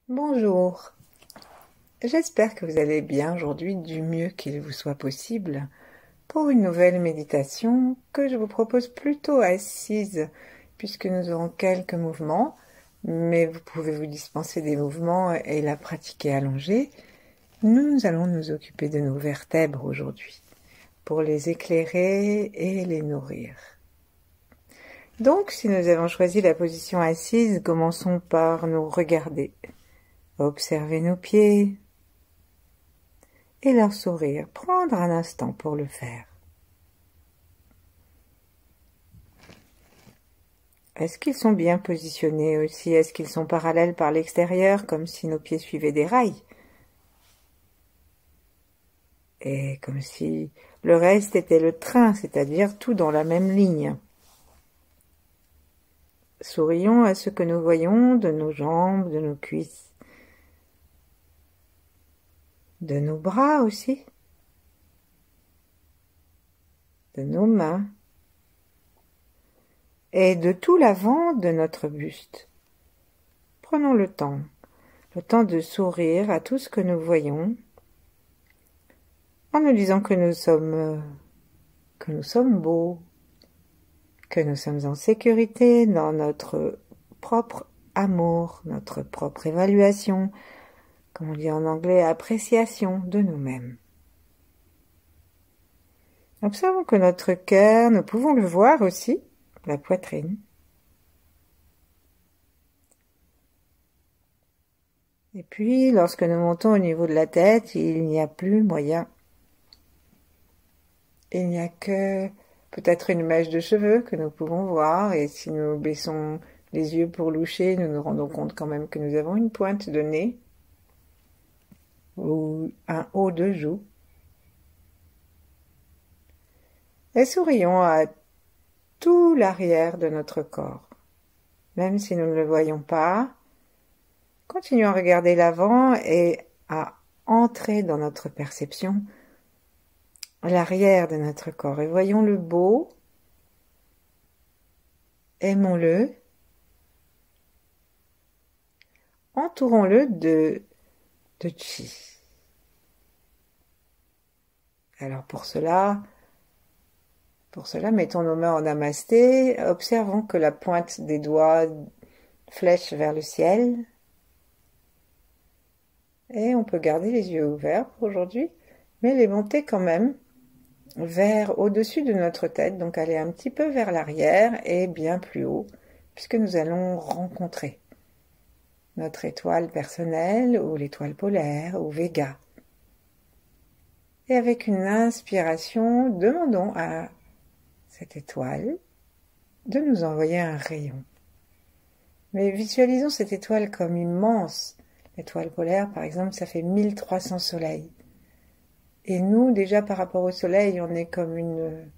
Bonjour, j'espère que vous allez bien aujourd'hui du mieux qu'il vous soit possible pour une nouvelle méditation que je vous propose plutôt assise puisque nous aurons quelques mouvements, mais vous pouvez vous dispenser des mouvements et la pratiquer allongée. Nous allons nous occuper de nos vertèbres aujourd'hui pour les éclairer et les nourrir. Donc, si nous avons choisi la position assise, commençons par nous regarder. Observez nos pieds et leur sourire. Prendre un instant pour le faire. Est-ce qu'ils sont bien positionnés aussi? Est-ce qu'ils sont parallèles par l'extérieur, comme si nos pieds suivaient des rails? Et comme si le reste était le train, c'est-à-dire tout dans la même ligne. Sourions à ce que nous voyons de nos jambes, de nos cuisses, de nos bras aussi, de nos mains et de tout l'avant de notre buste. Prenons le temps de sourire à tout ce que nous voyons, en nous disant que nous sommes beaux, que nous sommes en sécurité dans notre propre amour, notre propre évaluation, comme on dit en anglais, appréciation de nous-mêmes. Observons que notre cœur, nous pouvons le voir aussi, la poitrine. Et puis, lorsque nous montons au niveau de la tête, il n'y a plus moyen. Il n'y a que peut-être une mèche de cheveux que nous pouvons voir, et si nous baissons les yeux pour loucher, nous nous rendons compte quand même que nous avons une pointe de nez ou un haut de joue. Et sourions à tout l'arrière de notre corps. Même si nous ne le voyons pas, continuons à regarder l'avant et à entrer dans notre perception l'arrière de notre corps. Et voyons le beau, aimons-le, entourons-le de chi. Alors pour cela, mettons nos mains en namasté, observons que la pointe des doigts flèche vers le ciel. Et on peut garder les yeux ouverts pour aujourd'hui, mais les monter quand même vers au-dessus de notre tête, donc aller un petit peu vers l'arrière et bien plus haut, puisque nous allons rencontrer notre étoile personnelle ou l'étoile polaire ou Vega. Et avec une inspiration, demandons à cette étoile de nous envoyer un rayon. Mais visualisons cette étoile comme immense. L'étoile polaire, par exemple, ça fait 1300 soleils. Et nous, déjà par rapport au soleil, on est comme une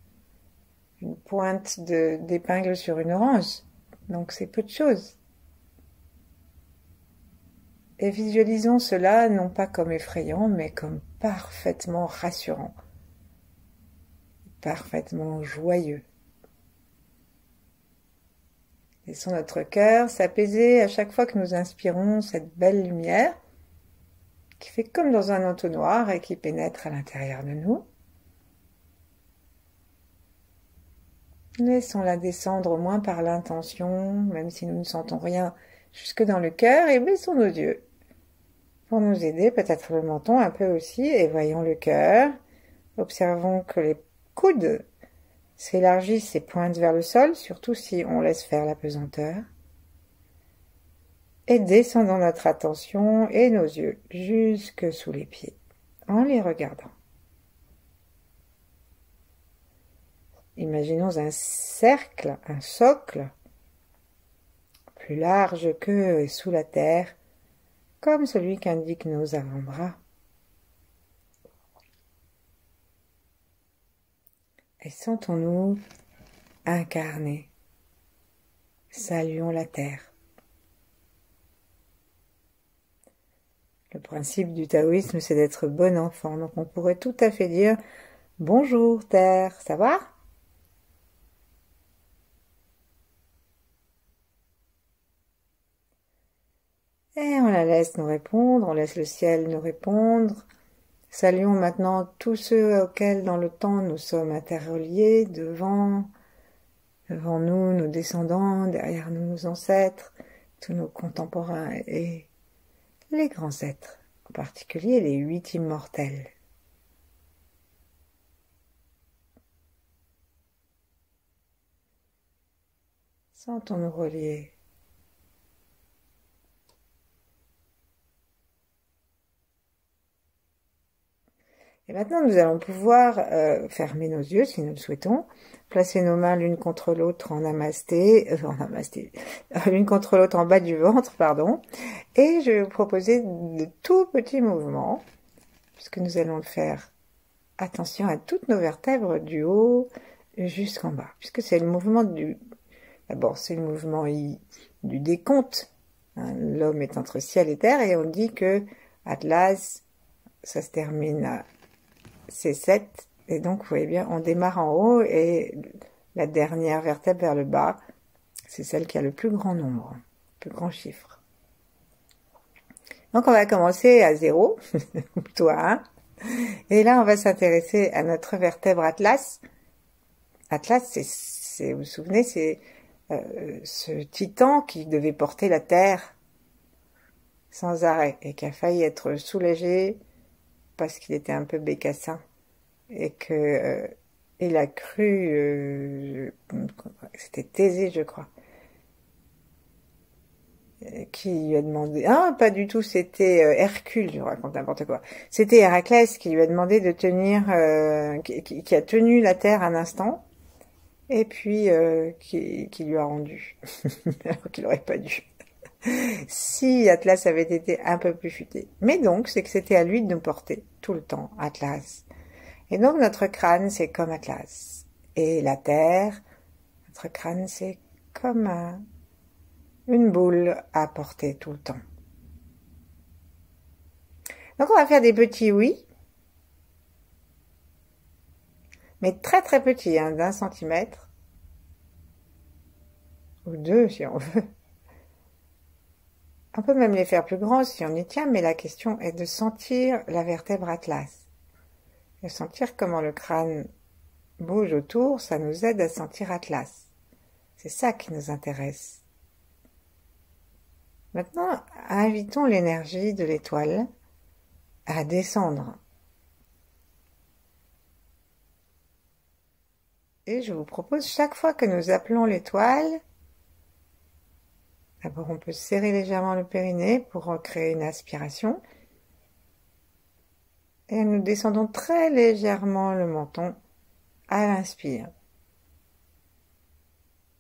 pointe d'épingle sur une orange. Donc c'est peu de choses. Et visualisons cela non pas comme effrayant, mais comme parfaitement rassurant, parfaitement joyeux. Laissons notre cœur s'apaiser à chaque fois que nous inspirons cette belle lumière qui fait comme dans un entonnoir et qui pénètre à l'intérieur de nous. Laissons-la descendre au moins par l'intention, même si nous ne sentons rien jusque dans le cœur, et baissons nos yeux. Pour nous aider, peut-être le menton un peu aussi, et voyons le cœur. Observons que les coudes s'élargissent et pointent vers le sol, surtout si on laisse faire la pesanteur. Et descendons notre attention et nos yeux jusque sous les pieds, en les regardant. Imaginons un cercle, un socle, plus large que sous la terre, comme celui qu'indiquent nos avant-bras. Et sentons-nous incarnés. Saluons la terre. Le principe du taoïsme, c'est d'être bon enfant. Donc on pourrait tout à fait dire « Bonjour terre, ça va ?» Et on la laisse nous répondre, on laisse le ciel nous répondre. Saluons maintenant tous ceux auxquels dans le temps nous sommes interreliés, devant nous, nos descendants, derrière nous, nos ancêtres, tous nos contemporains et les grands êtres, en particulier les 8 immortels. Sentons-nous reliés. Et maintenant, nous allons pouvoir fermer nos yeux si nous le souhaitons, placer nos mains l'une contre l'autre en namasté, l'une contre l'autre en bas du ventre, pardon, et je vais vous proposer de tout petits mouvements, puisque nous allons le faire, attention à toutes nos vertèbres du haut jusqu'en bas, puisque c'est le mouvement d'abord c'est le mouvement du décompte, hein, l'homme est entre ciel et terre, et on dit que Atlas, ça se termine à c'est 7, et donc vous voyez bien, on démarre en haut, et la dernière vertèbre vers le bas, c'est celle qui a le plus grand nombre, le plus grand chiffre. Donc on va commencer à 0, plutôt à 1, et là on va s'intéresser à notre vertèbre Atlas. Atlas, vous vous souvenez, c'est ce titan qui devait porter la terre sans arrêt, et qui a failli être soulagé parce qu'il était un peu bécassin et que il a cru c'était Thésée, je crois, qui lui a demandé, pas du tout, c'était Hercule, je raconte n'importe quoi, c'était Héraclès qui lui a demandé de tenir, qui a tenu la terre un instant, et puis qui lui a rendu, alors qu'il n'aurait pas dû. Si Atlas avait été un peu plus futé. Mais donc, c'est que c'était à lui de nous porter tout le temps, Atlas. Et donc, notre crâne, c'est comme Atlas. Et la terre, notre crâne, c'est comme une boule à porter tout le temps. Donc, on va faire des petits oui. Mais très très petits, hein, d'1 centimètre. Ou 2, si on veut. On peut même les faire plus grands si on y tient, mais la question est de sentir la vertèbre Atlas. De sentir comment le crâne bouge autour, ça nous aide à sentir Atlas. C'est ça qui nous intéresse. Maintenant, invitons l'énergie de l'étoile à descendre. Et je vous propose, chaque fois que nous appelons l'étoile, d'abord, on peut serrer légèrement le périnée pour créer une aspiration. Et nous descendons très légèrement le menton à l'inspire.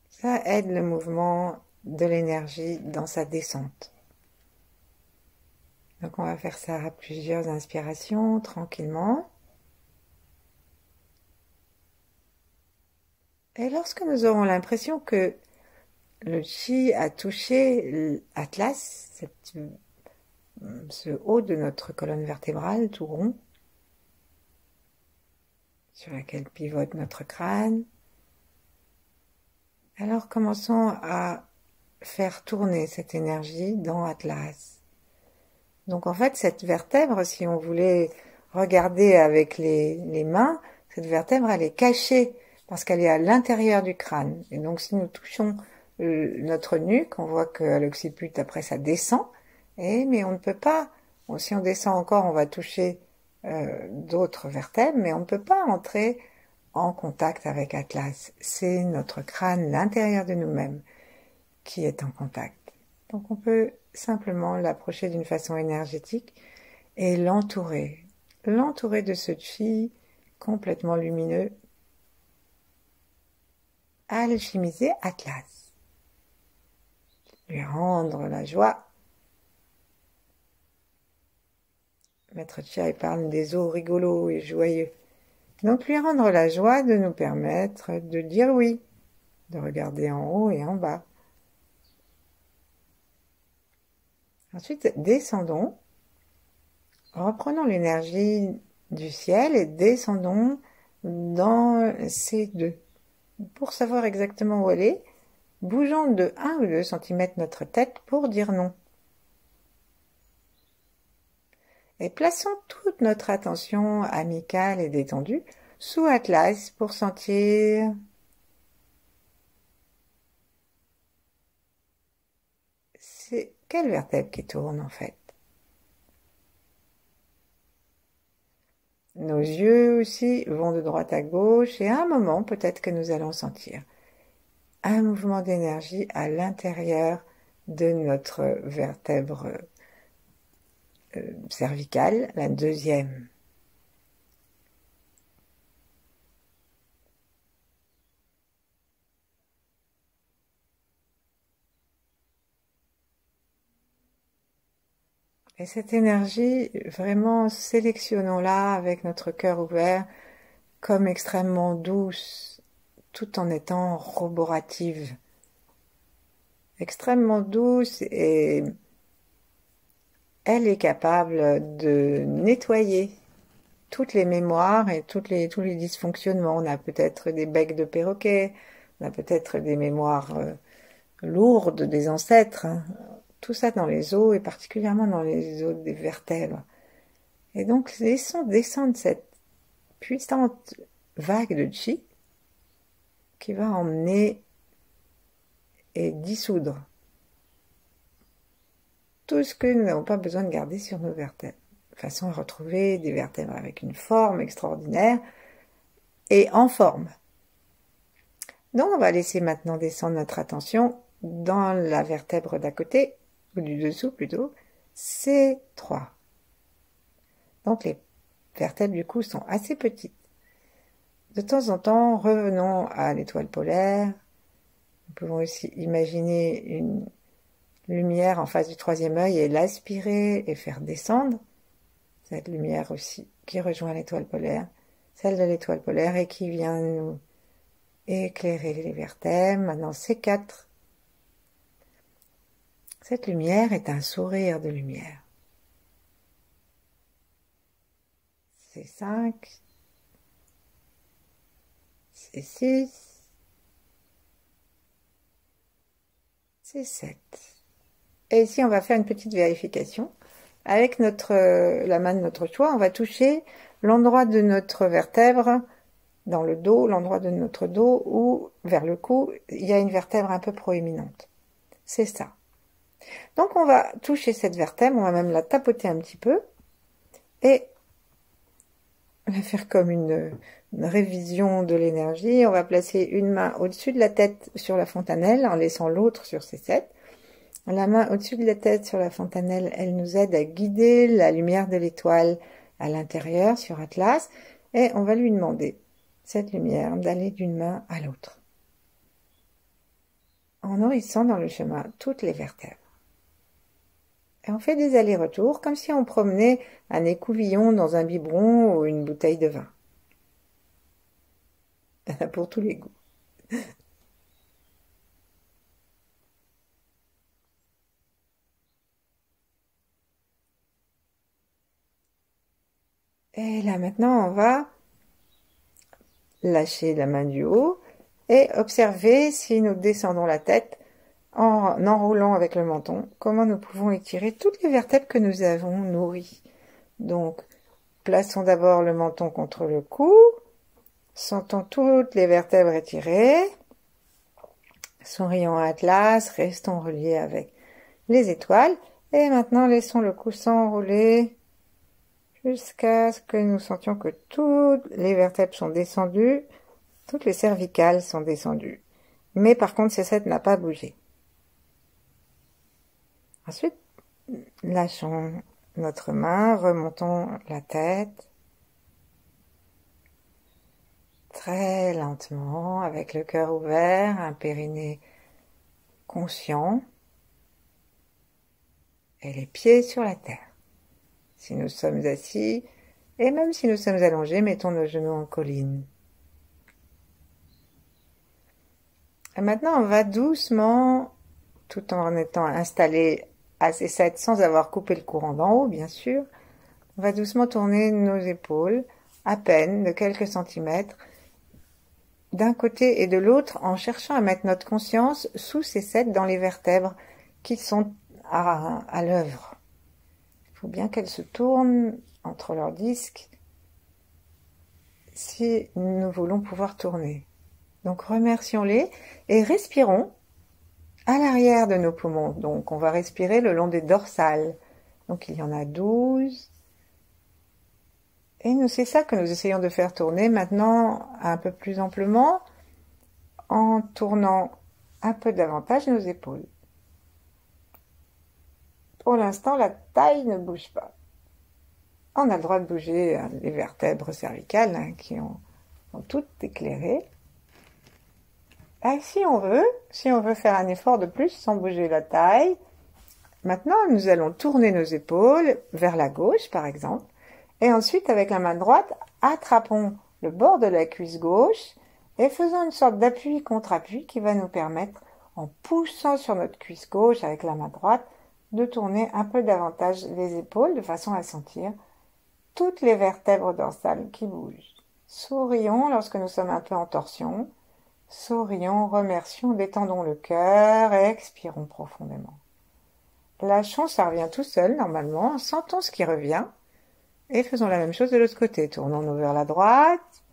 Ça aide le mouvement de l'énergie dans sa descente. Donc on va faire ça à plusieurs inspirations, tranquillement. Et lorsque nous aurons l'impression que le chi a touché Atlas, ce haut de notre colonne vertébrale, tout rond, sur laquelle pivote notre crâne. Alors commençons à faire tourner cette énergie dans Atlas. Donc en fait, cette vertèbre, si on voulait regarder avec les mains, cette vertèbre, elle est cachée parce qu'elle est à l'intérieur du crâne. Et donc si nous touchons notre nuque, on voit qu'à l'occiput, après ça descend, mais on ne peut pas, si on descend encore, on va toucher d'autres vertèbres, mais on ne peut pas entrer en contact avec Atlas. C'est notre crâne, l'intérieur de nous-mêmes, qui est en contact. Donc on peut simplement l'approcher d'une façon énergétique et l'entourer de ce chi complètement lumineux, alchimiser Atlas. Lui rendre la joie. Maître Chia parle des os rigolos et joyeux. Donc lui rendre la joie de nous permettre de dire oui, de regarder en haut et en bas. Ensuite, descendons, reprenons l'énergie du ciel et descendons dans ces deux. Pour savoir exactement où elle est, bougeons de 1 ou 2 cm notre tête pour dire non. Et plaçons toute notre attention amicale et détendue sous Atlas pour sentir c'est quelle vertèbre qui tourne en fait. Nos yeux aussi vont de droite à gauche et à un moment peut-être que nous allons sentir un mouvement d'énergie à l'intérieur de notre vertèbre cervicale, la deuxième. Et cette énergie, vraiment sélectionnons-la avec notre cœur ouvert comme extrêmement douce, tout en étant roborative. Extrêmement douce et elle est capable de nettoyer toutes les mémoires et tous les dysfonctionnements. On a peut-être des becs de perroquet, on a peut-être des mémoires lourdes des ancêtres, hein. Tout ça dans les os et particulièrement dans les os des vertèbres. Et donc laissons descendre cette puissante vague de chi qui va emmener et dissoudre tout ce que nous n'avons pas besoin de garder sur nos vertèbres, de façon à retrouver des vertèbres avec une forme extraordinaire et en forme. Donc on va laisser maintenant descendre notre attention dans la vertèbre d'à côté, ou du dessous plutôt, C3. Donc les vertèbres du cou sont assez petites. De temps en temps, revenons à l'étoile polaire. Nous pouvons aussi imaginer une lumière en face du troisième œil et l'aspirer et faire descendre. Cette lumière aussi qui rejoint l'étoile polaire, celle de l'étoile polaire et qui vient nous éclairer les vertèbres. Maintenant, C4. Cette lumière est un sourire de lumière. C5. C6. C7. Et ici, on va faire une petite vérification. Avec la main de notre choix, on va toucher l'endroit de notre vertèbre dans le dos, l'endroit de notre dos où, vers le cou, il y a une vertèbre un peu proéminente. C'est ça. Donc, on va toucher cette vertèbre, on va même la tapoter un petit peu et on va faire comme une révision de l'énergie. On va placer une main au-dessus de la tête sur la fontanelle en laissant l'autre sur C7. La main au-dessus de la tête sur la fontanelle, elle nous aide à guider la lumière de l'étoile à l'intérieur sur Atlas et on va lui demander cette lumière d'aller d'une main à l'autre en nourrissant dans le chemin toutes les vertèbres. Et on fait des allers-retours comme si on promenait un écouvillon dans un biberon ou une bouteille de vin. Il y en a pour tous les goûts. Et là maintenant, on va lâcher la main du haut et observer si nous descendons la tête en enroulant avec le menton, comment nous pouvons étirer toutes les vertèbres que nous avons nourries. Donc, plaçons d'abord le menton contre le cou, sentons toutes les vertèbres étirées, sourions à Atlas, restons reliés avec les étoiles, et maintenant laissons le cou s'enrouler jusqu'à ce que nous sentions que toutes les vertèbres sont descendues, toutes les cervicales sont descendues. Mais par contre, C7 n'a pas bougé. Ensuite, lâchons notre main, remontons la tête. Très lentement, avec le cœur ouvert, un périnée conscient et les pieds sur la terre. Si nous sommes assis, et même si nous sommes allongés, mettons nos genoux en colline. Et maintenant, on va doucement, tout en étant installé à C7 sans avoir coupé le courant d'en haut, bien sûr, on va doucement tourner nos épaules, à peine de quelques centimètres, d'un côté et de l'autre, en cherchant à mettre notre conscience sous C7 dans les vertèbres qui sont à l'œuvre. faut bien qu'elles se tournent entre leurs disques si nous voulons pouvoir tourner. Donc remercions-les et respirons à l'arrière de nos poumons. Donc on va respirer le long des dorsales. Donc il y en a 12. Et c'est ça que nous essayons de faire tourner maintenant un peu plus amplement en tournant un peu davantage nos épaules. Pour l'instant, la taille ne bouge pas. On a le droit de bouger les vertèbres cervicales qui ont toutes éclairé. Et si on veut faire un effort de plus sans bouger la taille, maintenant nous allons tourner nos épaules vers la gauche par exemple. Et ensuite, avec la main droite, attrapons le bord de la cuisse gauche et faisons une sorte d'appui contre appui qui va nous permettre, en poussant sur notre cuisse gauche avec la main droite, de tourner un peu davantage les épaules de façon à sentir toutes les vertèbres dorsales qui bougent. Sourions lorsque nous sommes un peu en torsion. Sourions, remercions, détendons le cœur et expirons profondément. Lâchons, ça revient tout seul normalement. Sentons ce qui revient. Et faisons la même chose de l'autre côté. Tournons-nous vers la droite.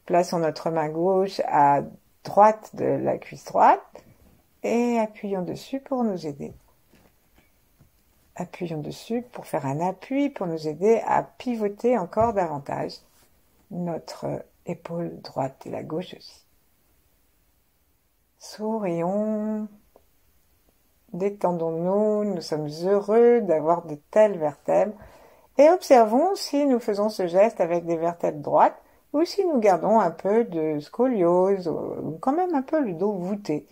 Plaçons notre main gauche à droite de la cuisse droite. Et appuyons dessus pour nous aider. Appuyons dessus pour faire un appui, pour nous aider à pivoter encore davantage notre épaule droite et la gauche aussi. Sourions. Détendons-nous. Nous sommes heureux d'avoir de telles vertèbres. Et observons si nous faisons ce geste avec des vertèbres droites ou si nous gardons un peu de scoliose ou quand même un peu le dos voûté.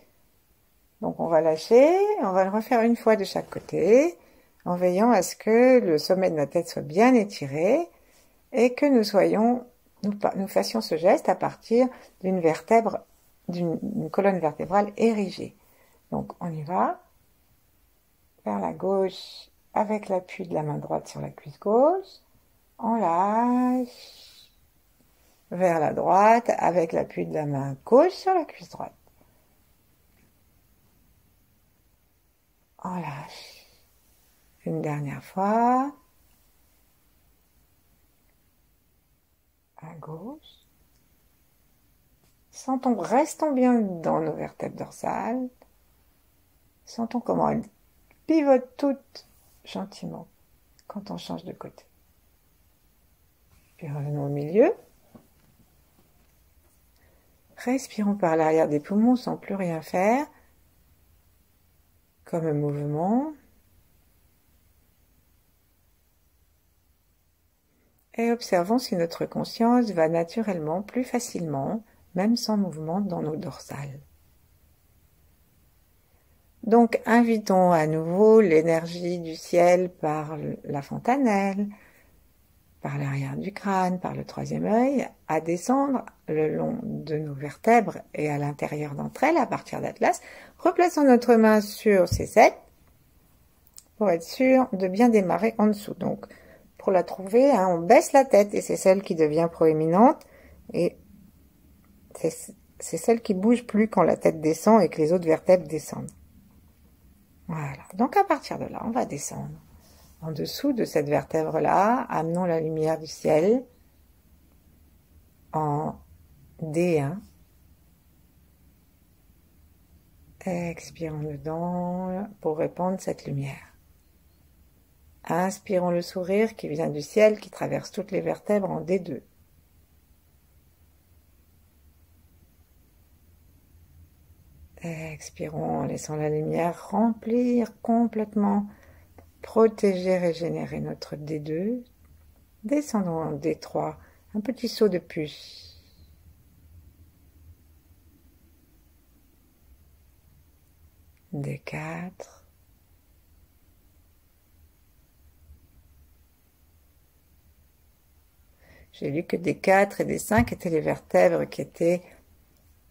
Donc on va lâcher, on va le refaire une fois de chaque côté en veillant à ce que le sommet de la tête soit bien étiré et que nous fassions ce geste à partir d'une colonne vertébrale érigée. Donc on y va vers la gauche avec l'appui de la main droite sur la cuisse gauche, on lâche vers la droite avec l'appui de la main gauche sur la cuisse droite. On lâche. Une dernière fois. À gauche. Restons bien dans nos vertèbres dorsales. Sentons comment elles pivotent toutes gentiment quand on change de côté. Puis revenons au milieu. Respirons par l'arrière des poumons sans plus rien faire, comme un mouvement. Et observons si notre conscience va naturellement, plus facilement, même sans mouvement dans nos dorsales. Donc, invitons à nouveau l'énergie du ciel par la fontanelle, par l'arrière du crâne, par le troisième œil, à descendre le long de nos vertèbres et à l'intérieur d'entre elles, à partir d'Atlas. Replaçons notre main sur ces 7 pour être sûr de bien démarrer en dessous. Donc, pour la trouver, on baisse la tête et c'est celle qui devient proéminente et c'est celle qui bouge plus quand la tête descend et que les autres vertèbres descendent. Voilà, donc à partir de là, on va descendre. En dessous de cette vertèbre-là, amenons la lumière du ciel en D1. Expirons dedans pour répandre cette lumière. Inspirons le sourire qui vient du ciel, qui traverse toutes les vertèbres en D2. Expirons en laissant la lumière remplir complètement, protéger, régénérer notre D2. Descendons en D3, un petit saut de puce. D4. J'ai lu que D4 et D5 étaient les vertèbres qui étaient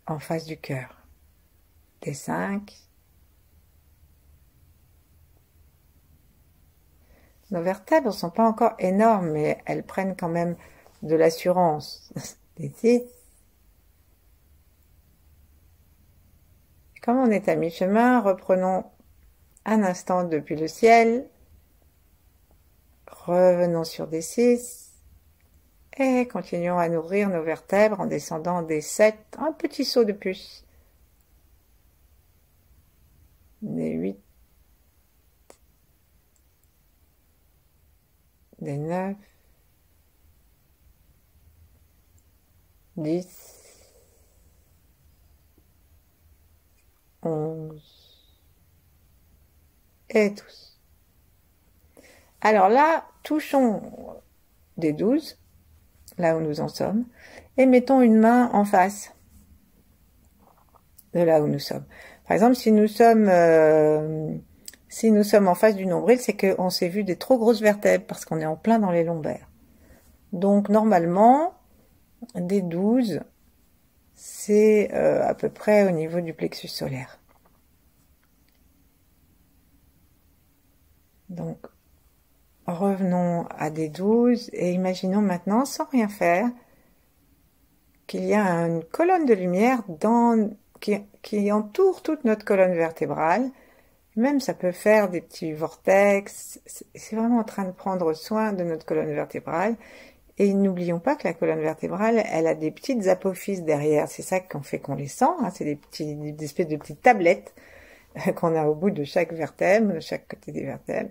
en face du cœur. D5. Nos vertèbres ne sont pas encore énormes, mais elles prennent quand même de l'assurance. D6. Comme on est à mi-chemin, reprenons un instant depuis le ciel Revenons sur des 6. Et continuons à nourrir nos vertèbres en descendant des 7. Un petit saut de plus. Des 8. Des 9. 10. 11. Et 12. Alors là, touchons des 12, là où nous en sommes, et mettons une main en face de là où nous sommes. Par exemple, si nous sommes en face du nombril, c'est qu'on s'est vu des trop grosses vertèbres, parce qu'on est en plein dans les lombaires. Donc normalement, des 12, c'est à peu près au niveau du plexus solaire. Donc, revenons à des 12 et imaginons maintenant, sans rien faire, qu'il y a une colonne de lumière qui entoure toute notre colonne vertébrale. Même ça peut faire des petits vortex. C'est vraiment en train de prendre soin de notre colonne vertébrale. Et n'oublions pas que la colonne vertébrale, elle a des petites apophyses derrière. C'est ça qu'on fait qu'on les sent. Hein. C'est des espèces de petites tablettes qu'on a au bout de chaque vertèbre, de chaque côté des vertèbres,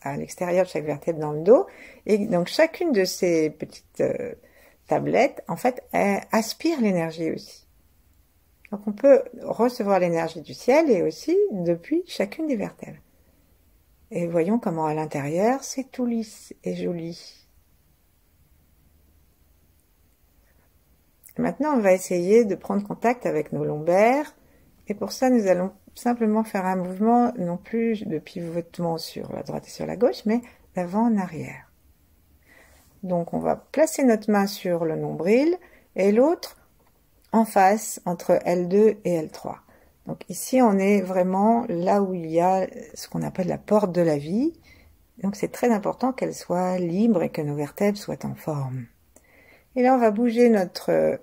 à l'extérieur de chaque vertèbre dans le dos. Et donc chacune de ces petites tablettes, en fait, elle aspire l'énergie aussi. Donc on peut recevoir l'énergie du ciel et aussi depuis chacune des vertèbres. Et voyons comment à l'intérieur, c'est tout lisse et joli. Maintenant, on va essayer de prendre contact avec nos lombaires. Et pour ça, nous allons simplement faire un mouvement, non plus de pivotement sur la droite et sur la gauche, mais d'avant en arrière. Donc, on va placer notre main sur le nombril et l'autre en face entre L2 et L3. Donc ici, on est vraiment là où il y a ce qu'on appelle la porte de la vie. Donc c'est très important qu'elle soit libre et que nos vertèbres soient en forme. Et là, on va bouger notre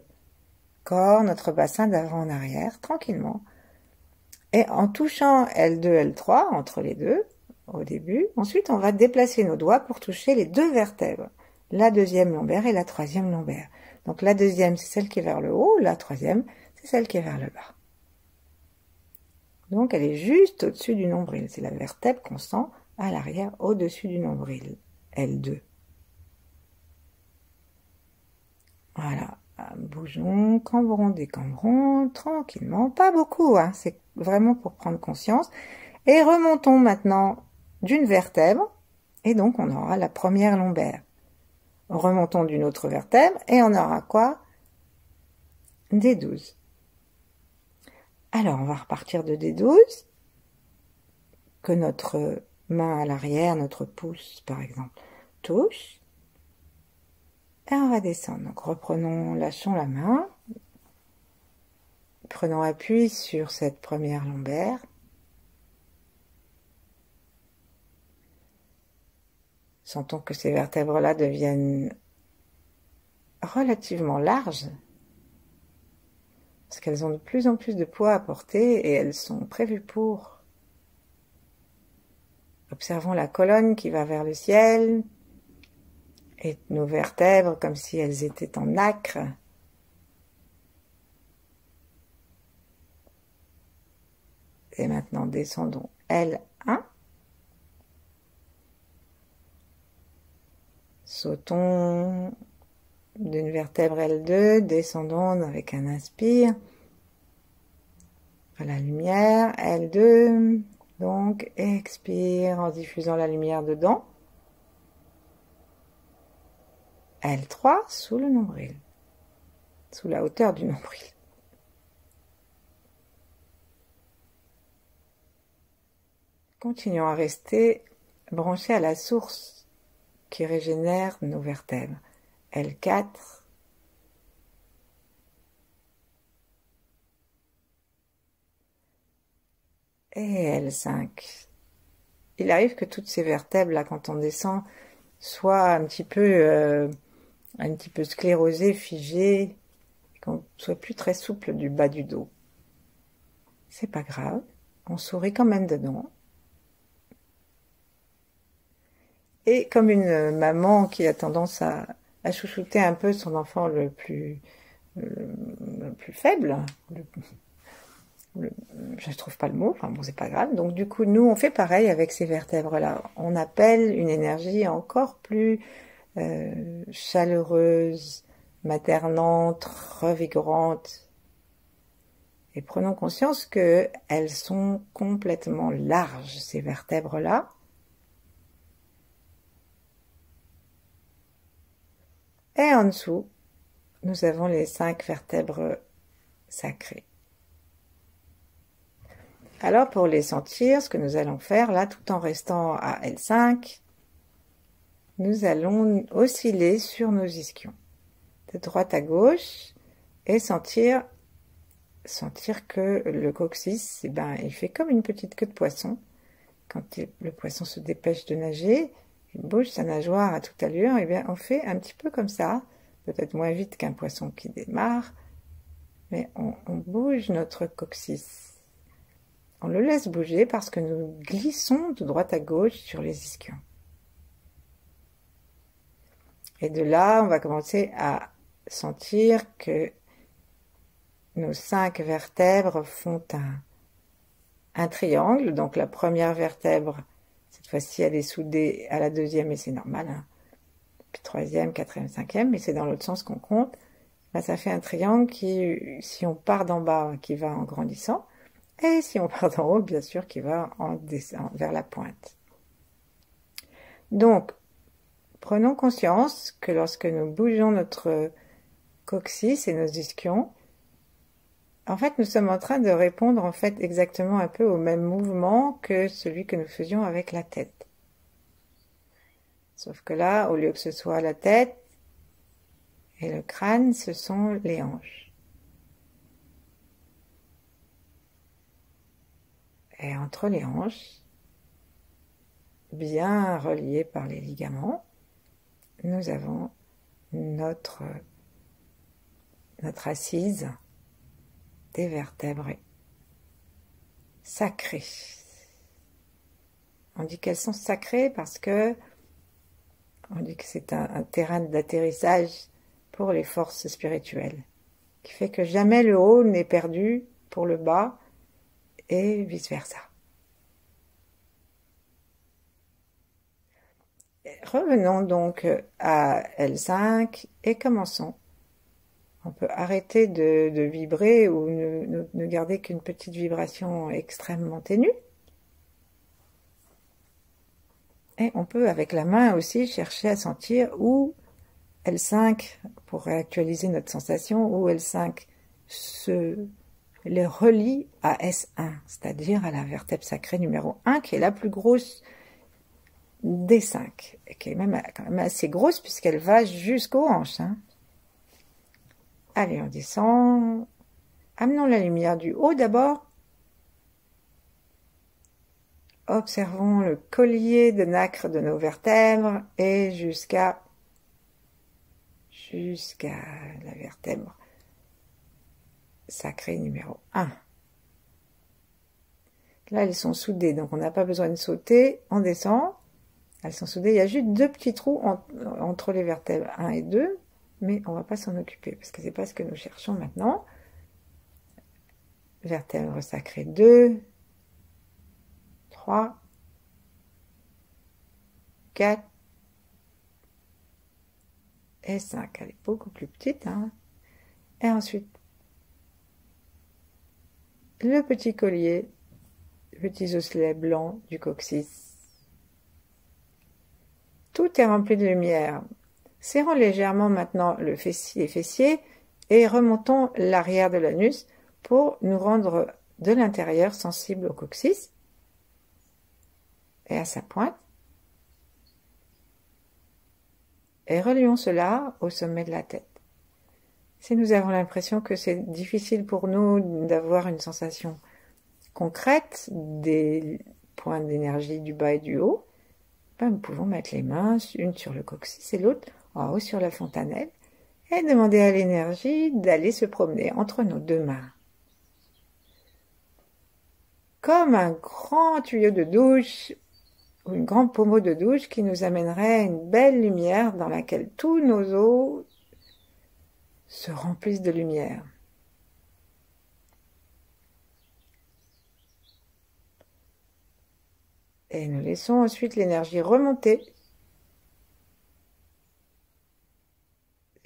corps, notre bassin d'avant en arrière, tranquillement. Et en touchant L2, L3, entre les deux, au début, ensuite on va déplacer nos doigts pour toucher les deux vertèbres, la deuxième lombaire et la troisième lombaire. Donc la deuxième, c'est celle qui est vers le haut, la troisième, c'est celle qui est vers le bas. Donc elle est juste au-dessus du nombril, c'est la vertèbre qu'on sent à l'arrière, au-dessus du nombril, L2. Voilà. Bougeons, cambrons, décambrons, tranquillement, pas beaucoup, hein, c'est vraiment pour prendre conscience. Et remontons maintenant d'une vertèbre, et donc on aura la première lombaire. Remontons d'une autre vertèbre, et on aura quoi? Des 12. Alors on va repartir de D12, que notre main à l'arrière, notre pouce par exemple, touche. Et on va descendre. Donc reprenons, lâchons la main. Prenons appui sur cette première lombaire. Sentons que ces vertèbres-là deviennent relativement larges. Parce qu'elles ont de plus en plus de poids à porter et elles sont prévues pour. Observons la colonne qui va vers le ciel. Et nos vertèbres comme si elles étaient en nacre. Et maintenant descendons L1. Sautons d'une vertèbre L2, descendons avec un inspire. La lumière, L2, donc expire en diffusant la lumière dedans. L3 sous le nombril, sous la hauteur du nombril. Continuons à rester branchés à la source qui régénère nos vertèbres. L4. Et L5. Il arrive que toutes ces vertèbres, là, quand on descend, soient un petit peu sclérosées, figées, qu'on ne soit plus très souple du bas du dos. C'est pas grave, on sourit quand même dedans. Et comme une maman qui a tendance à chouchouter un peu son enfant le plus faible, je ne trouve pas le mot, enfin bon, c'est pas grave. Donc du coup, nous, on fait pareil avec ces vertèbres-là. On appelle une énergie encore plus chaleureuse, maternante, revigorante. Et prenons conscience que elles sont complètement larges, ces vertèbres-là. Et en dessous, nous avons les 5 vertèbres sacrées. Alors pour les sentir, ce que nous allons faire là, tout en restant à L5, nous allons osciller sur nos ischions, de droite à gauche, et sentir que le coccyx, eh ben, il fait comme une petite queue de poisson. Quand le poisson se dépêche de nager, il bouge sa nageoire à toute allure, eh bien, on fait un petit peu comme ça, peut-être moins vite qu'un poisson qui démarre, mais on bouge notre coccyx. On le laisse bouger parce que nous glissons de droite à gauche sur les ischions. Et de là, on va commencer à sentir que nos 5 vertèbres font un triangle. Donc la première vertèbre, cette fois-ci, elle est soudée à la deuxième et c'est normal. Hein. Puis troisième, quatrième, cinquième, mais c'est dans l'autre sens qu'on compte. Là, ça fait un triangle qui, si on part d'en bas, qui va en grandissant. Et si on part d'en haut, bien sûr, qui va en descendant vers la pointe. Donc, prenons conscience que lorsque nous bougeons notre coccyx et nos ischions, en fait, nous sommes en train de répondre en fait exactement un peu au même mouvement que celui que nous faisions avec la tête. Sauf que là, au lieu que ce soit la tête et le crâne, ce sont les hanches. Et entre les hanches, bien reliées par les ligaments, nous avons notre assise des vertèbres sacrées. On dit qu'elles sont sacrées parce que on dit que c'est un terrain d'atterrissage pour les forces spirituelles, qui fait que jamais le haut n'est perdu pour le bas et vice-versa. Revenons donc à L5 et commençons. On peut arrêter de vibrer ou ne garder qu'une petite vibration extrêmement ténue. Et on peut avec la main aussi chercher à sentir où L5, pour réactualiser notre sensation, où L5 les relie à S1, c'est-à-dire à la vertèbre sacrée numéro 1, qui est la plus grosse des 5, et qui est quand même assez grosse puisqu'elle va jusqu'aux hanches. Hein. Allez, on descend. Amenons la lumière du haut d'abord. Observons le collier de nacre de nos vertèbres et jusqu'à la vertèbre sacrée numéro 1. Là, elles sont soudées, donc on n'a pas besoin de sauter. On descend. Elles sont soudées. Il y a juste 2 petits trous entre les vertèbres 1 et 2, mais on ne va pas s'en occuper parce que c'est pas ce que nous cherchons maintenant. Vertèbre sacrée 2, 3, 4 et 5. Elle est beaucoup plus petite. Hein. Et ensuite, le petit collier, les petits osselets blancs du coccyx. Tout est rempli de lumière. Serrons légèrement maintenant les fessiers et remontons l'arrière de l'anus pour nous rendre de l'intérieur sensible au coccyx et à sa pointe. Et relions cela au sommet de la tête. Si nous avons l'impression que c'est difficile pour nous d'avoir une sensation concrète des points d'énergie du bas et du haut, ben nous pouvons mettre les mains, une sur le coccyx et l'autre en haut sur la fontanelle, et demander à l'énergie d'aller se promener entre nos 2 mains. Comme un grand tuyau de douche ou une grande pommeau de douche qui nous amènerait à une belle lumière dans laquelle tous nos os se remplissent de lumière. Et nous laissons ensuite l'énergie remonter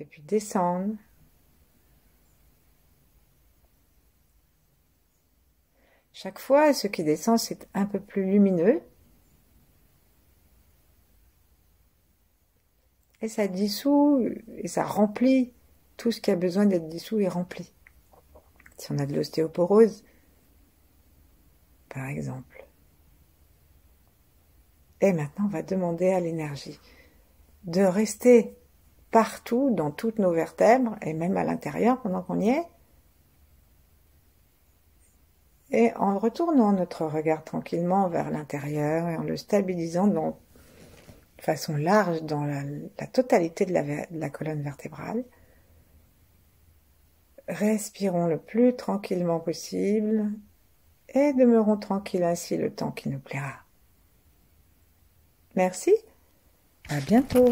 et puis descendre. Chaque fois, ce qui descend, c'est un peu plus lumineux. Et ça dissout et ça remplit tout ce qui a besoin d'être dissous et rempli. Si on a de l'ostéoporose, par exemple. Et maintenant, on va demander à l'énergie de rester partout, dans toutes nos vertèbres, et même à l'intérieur pendant qu'on y est. Et en retournant notre regard tranquillement vers l'intérieur et en le stabilisant de façon large dans la totalité de la colonne vertébrale, respirons le plus tranquillement possible et demeurons tranquilles ainsi le temps qui nous plaira. Merci, à bientôt.